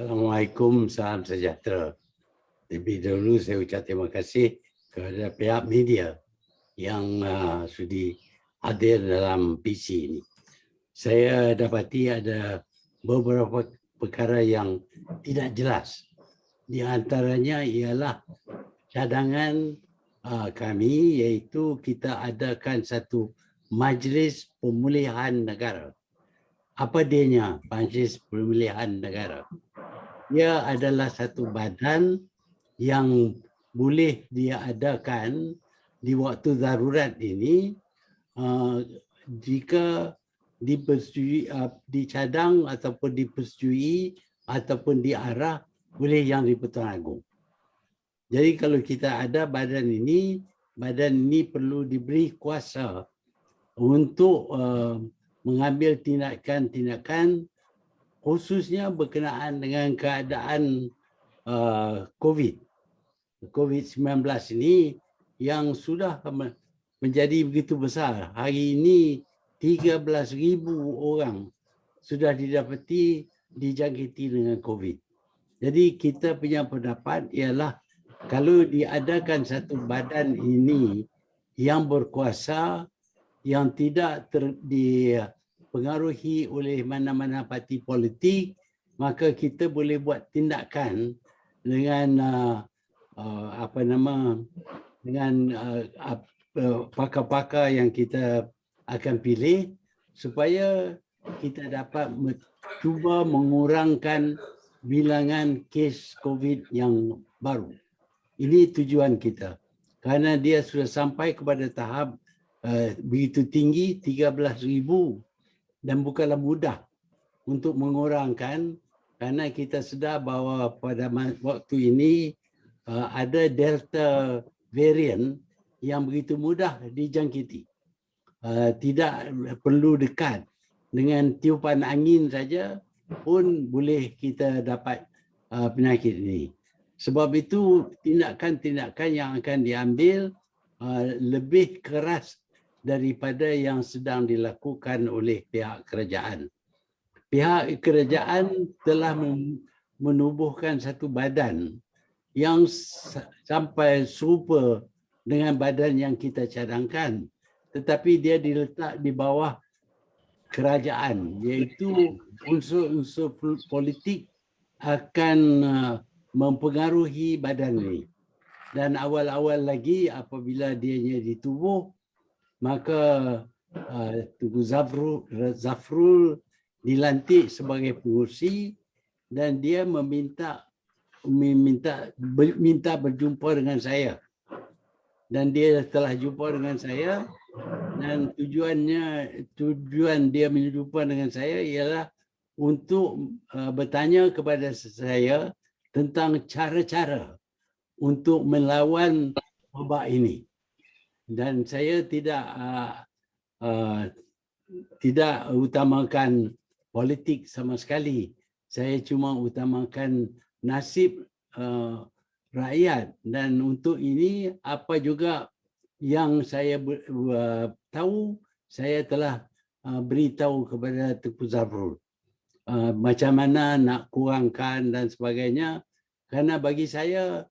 Assalamualaikum, salam sejahtera. Lebih dahulu saya ucap terima kasih kepada pihak media yang sudi hadir dalam PC ini. Saya dapati ada beberapa perkara yang tidak jelas. Di antaranya ialah cadangan kami, iaitu kita adakan satu Majlis Pemulihan Negara. Apa dianya Majlis Pemulihan Negara? Ia adalah satu badan yang boleh diadakan di waktu darurat ini jika dicadang ataupun dipersetujui ataupun diarah oleh Yang di-Pertuan Agong. Jadi kalau kita ada badan ini perlu diberi kuasa untuk mengambil tindakan-tindakan khususnya berkenaan dengan keadaan COVID-19 ini yang sudah menjadi begitu besar. Hari ini 13,000 orang sudah didapati dijangkiti dengan COVID. Jadi kita punya pendapat ialah kalau diadakan satu badan ini yang berkuasa, yang tidak dipengaruhi oleh mana-mana parti politik, maka kita boleh buat tindakan dengan pakar-pakar yang kita akan pilih supaya kita dapat cuba mengurangkan bilangan kes COVID yang baru. Ini tujuan kita. Kerana dia sudah sampai kepada tahap begitu tinggi, 13,000, dan bukanlah mudah untuk mengurangkan kerana kita sedar bahawa pada waktu ini ada Delta variant yang begitu mudah dijangkiti. Tidak perlu dekat, dengan tiupan angin saja pun boleh kita dapat penyakit ini. Sebab itu tindakan-tindakan yang akan diambil lebih keras daripada yang sedang dilakukan oleh pihak kerajaan. Pihak kerajaan telah menubuhkan satu badan yang sampai serupa dengan badan yang kita cadangkan, tetapi dia diletak di bawah kerajaan, iaitu unsur-unsur politik akan mempengaruhi badan ini. Dan awal-awal lagi apabila dianya ditubuh, maka Tunku Zafrul dilantik sebagai pengurusi dan dia minta berjumpa dengan saya. Dan dia telah jumpa dengan saya, dan tujuan dia berjumpa dengan saya ialah untuk bertanya kepada saya tentang cara-cara untuk melawan wabak ini. Dan saya tidak utamakan politik sama sekali. Saya cuma utamakan nasib rakyat, dan untuk ini apa juga yang saya tahu, saya telah beritahu kepada Tunku Zafrul macam mana nak kurangkan dan sebagainya. Kerana bagi saya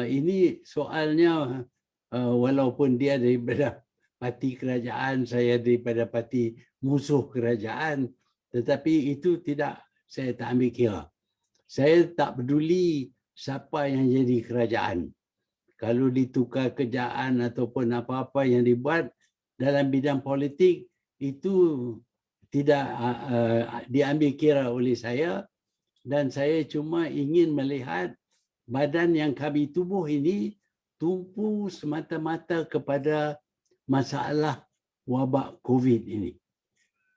ini soalnya walaupun dia daripada parti kerajaan, saya daripada parti musuh kerajaan, tetapi itu tidak, saya tak ambil kira. Saya tak peduli siapa yang jadi kerajaan. Kalau ditukar kerajaan ataupun apa-apa yang dibuat dalam bidang politik, itu tidak diambil kira oleh saya, dan saya cuma ingin melihat badan yang kami tubuh ini tumpu semata-mata kepada masalah wabak COVID ini.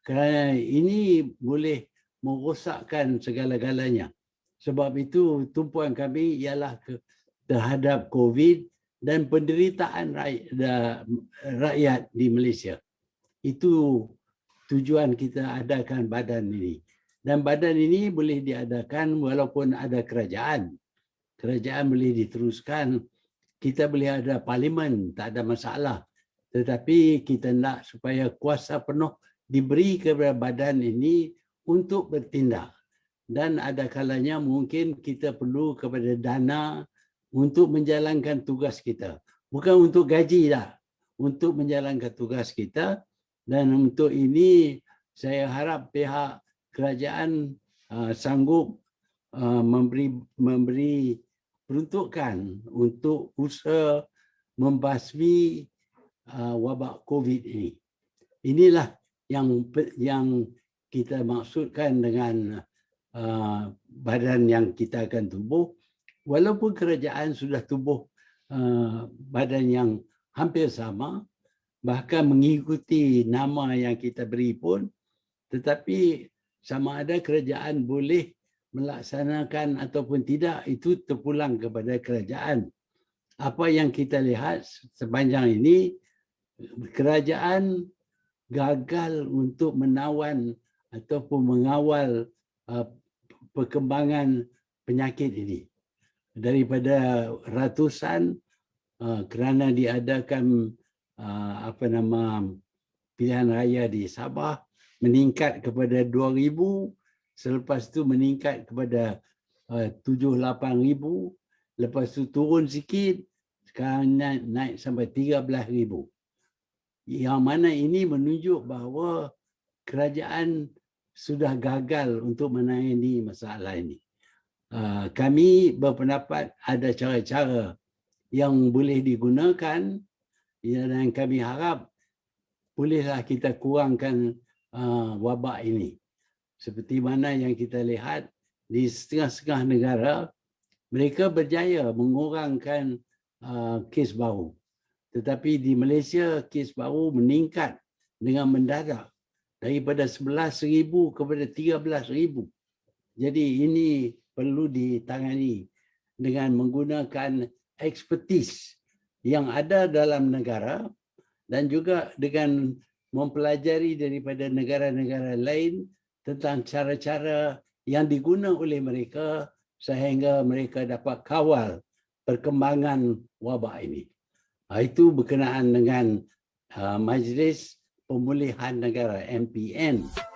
Kerana ini boleh merosakkan segala-galanya. Sebab itu tumpuan kami ialah terhadap COVID dan penderitaan rakyat di Malaysia. Itu tujuan kita adakan badan ini. Dan badan ini boleh diadakan walaupun ada kerajaan. Kerajaan boleh diteruskan, kita boleh ada parlimen, tak ada masalah. Tetapi kita nak supaya kuasa penuh diberi kepada badan ini untuk bertindak. dan ada kalanya mungkin kita perlu kepada dana untuk menjalankan tugas kita. Bukan untuk gaji dah, untuk menjalankan tugas kita. Dan untuk ini saya harap pihak kerajaan sanggup memberi peruntukan untuk usaha membasmi wabak COVID ini. Inilah yang kita maksudkan dengan badan yang kita akan tubuh. Walaupun kerajaan sudah tubuh badan yang hampir sama, bahkan mengikuti nama yang kita beri pun, tetapi sama ada kerajaan boleh melaksanakan ataupun tidak, itu terpulang kepada kerajaan. Apa yang kita lihat sepanjang ini, kerajaan gagal untuk menawan ataupun mengawal perkembangan penyakit ini. Daripada ratusan kerana diadakan pilihan raya di Sabah, meningkat kepada 2,000, selepas itu meningkat kepada 7-8,000, lepas itu turun sikit, sekarang naik sampai 13,000. Yang mana ini menunjuk bahawa kerajaan sudah gagal untuk menangani masalah ini. Kami berpendapat ada cara-cara yang boleh digunakan dan kami harap bolehlah kita kurangkan wabak ini. Seperti mana yang kita lihat di setengah-setengah negara, mereka berjaya mengurangkan kes baru. Tetapi di Malaysia, kes baru meningkat dengan mendadak daripada 11,000 kepada 13,000. Jadi ini perlu ditangani dengan menggunakan ekspertis yang ada dalam negara dan juga dengan mempelajari daripada negara-negara lain tentang cara-cara yang digunakan oleh mereka sehingga mereka dapat kawal perkembangan wabak ini. Itu berkenaan dengan Majlis Pemulihan Negara, MPN.